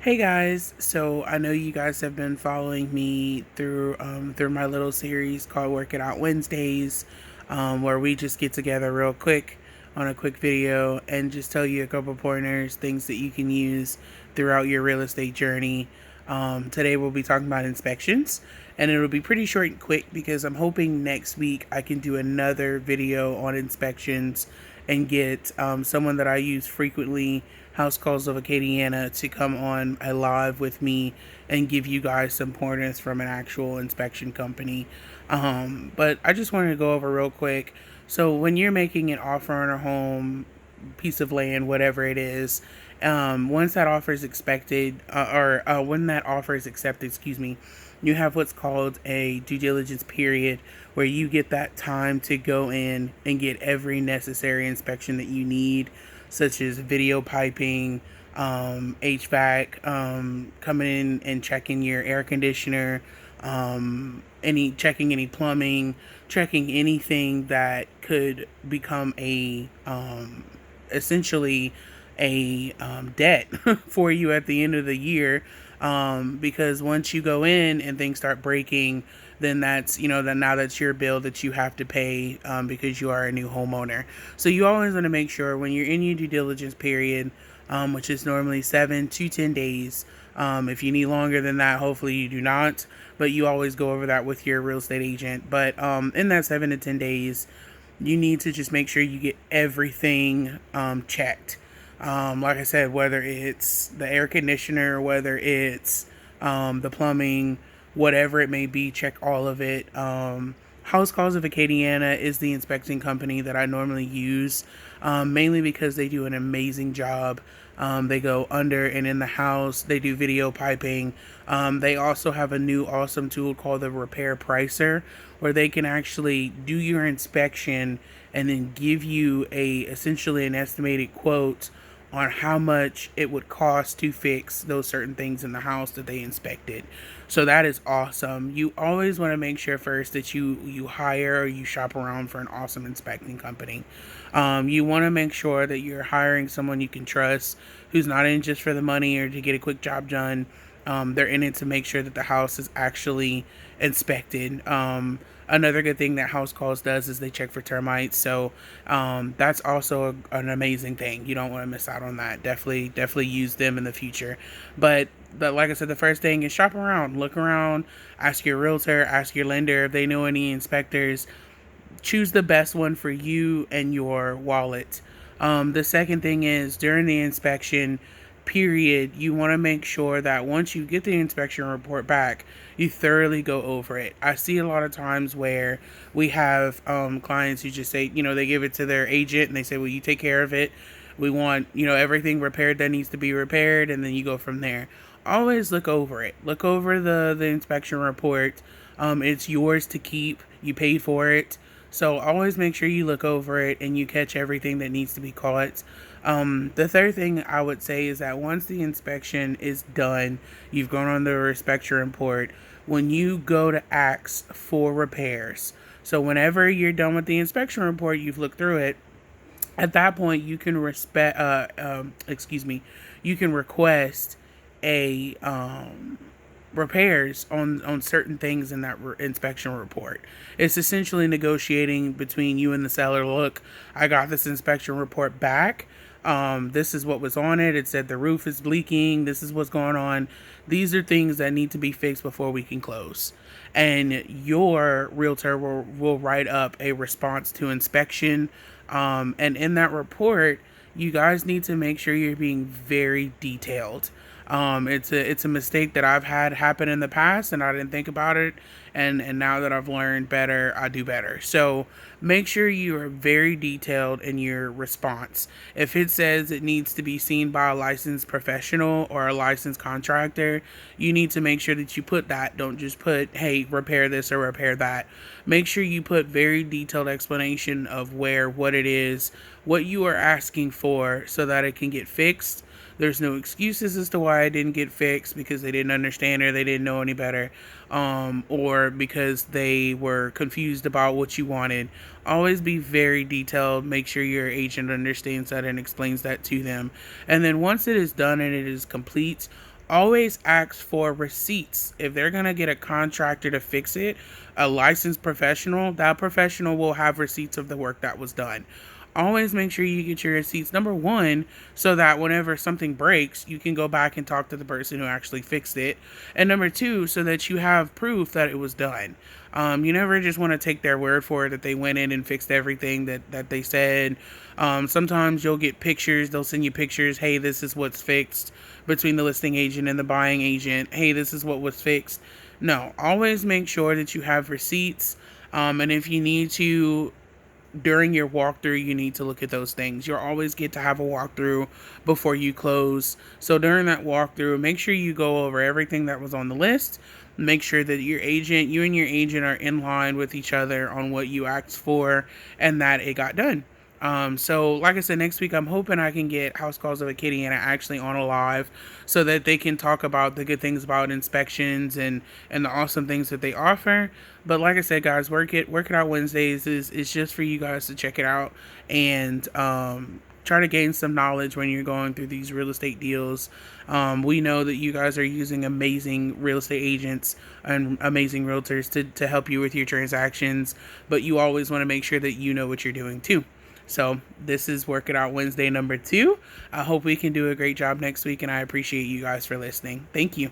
Hey guys, so I know you guys have been following me through my little series called Working Out Wednesdays, where we just get together real quick on a quick video and just tell you a couple pointers, things that you can use throughout your real estate journey. Today we'll be talking about inspections, and it'll be pretty short and quick because I'm hoping next week I can do another video on inspections and get someone that I use frequently, House Calls of Acadiana, to come on a live with me and give you guys some pointers from an actual inspection company. But I just wanted to go over real quick. So when you're making an offer on a home, piece of land, whatever it is, once that offer is expected, or when that offer is accepted, excuse me, you have what's called a due diligence period where you get that time to go in and get every necessary inspection that you need, such as video piping, HVAC, coming in and checking your air conditioner, any plumbing, checking anything that could become a essentially a debt for you at the end of the year. Because once you go in and things start breaking, then then now that's your bill that you have to pay, because you are a new homeowner. So you always want to make sure when you're in your due diligence period, which is normally 7 to 10 days. If you need longer than that, hopefully you do not, but you always go over that with your real estate agent. But in that 7 to 10 days, you need to just make sure you get everything checked. Like I said, whether it's the air conditioner, whether it's the plumbing, whatever it may be, check all of it. House Calls of Acadiana is the inspecting company that I normally use, mainly because they do an amazing job. They go under and in the house. They do video piping. They also have a new awesome tool called the Repair Pricer, where they can actually do your inspection and then give you essentially an estimated quote on how much it would cost to fix those certain things in the house that they inspected. So that is awesome. You always want to make sure first that you hire or you shop around for an awesome inspecting company. You want to make sure that you're hiring someone you can trust, who's not in just for the money or to get a quick job done. They're in it to make sure that the house is actually inspected. Another good thing that House Calls does is they check for termites. So that's also an amazing thing. You don't want to miss out on that. Definitely use them in the future. But like I said, the first thing is shop around, look around, ask your realtor, ask your lender if they know any inspectors. Choose the best one for you and your wallet. The second thing is during the inspection period, you want to make sure that once you get the inspection report back, you thoroughly go over it. I see a lot of times where we have clients who just say, they give it to their agent and they say, well, you take care of it. We want, everything repaired that needs to be repaired, and then you go from there. Always look over it. Look over the inspection report. It's yours to keep. You paid for it. So always make sure you look over it and you catch everything that needs to be caught. The third thing I would say is that once the inspection is done, you've gone on the inspection report, when you go to ask for repairs. So whenever you're done with the inspection report, you've looked through it. At that point, you can you can request a repairs on certain things in that inspection report. It's essentially negotiating between you and the seller. Look, I got this inspection report back. This is what was on it. It said the roof is leaking. This is what's going on. These are things that need to be fixed before we can close. And your realtor will write up a response to inspection. And in that report, you guys need to make sure you're being very detailed. It's a mistake that I've had happen in the past, and I didn't think about it. And now that I've learned better, I do better. So make sure you are very detailed in your response. If it says it needs to be seen by a licensed professional or a licensed contractor, you need to make sure that you put that. Don't just put, hey, repair this or repair that. Make sure you put very detailed explanation of what it is, what you are asking for, so that it can get fixed. There's no excuses as to why it didn't get fixed because they didn't understand or they didn't know any better, or because they were confused about what you wanted. Always be very detailed. Make sure your agent understands that and explains that to them. And then once it is done and it is complete, always ask for receipts. If they're going to get a contractor to fix it, a licensed professional, that professional will have receipts of the work that was done. Always make sure you get your receipts, number one, so that whenever something breaks, you can go back and talk to the person who actually fixed it. And number two, so that you have proof that it was done. You never just want to take their word for it that they went in and fixed everything that they said. Sometimes you'll get pictures, they'll send you pictures. Hey, this is what's fixed between the listing agent and the buying agent. Hey, this is what was fixed. No, always make sure that you have receipts. And if you need to, during your walkthrough, you need to look at those things. You'll always get to have a walkthrough before you close. So during that walkthrough, make sure you go over everything that was on the list. Make sure that you and your agent are in line with each other on what you asked for and that it got done. So like I said, next week I'm hoping I can get House Calls of a Kitty and actually on a live so that they can talk about the good things about inspections and the awesome things that they offer. But like I said, guys, Work It Out Wednesdays is just for you guys to check it out and try to gain some knowledge when you're going through these real estate deals. We know that you guys are using amazing real estate agents and amazing realtors to help you with your transactions, but you always want to make sure that you know what you're doing too. So this is Work It Out Wednesday number 2. I hope we can do a great job next week, and I appreciate you guys for listening. Thank you.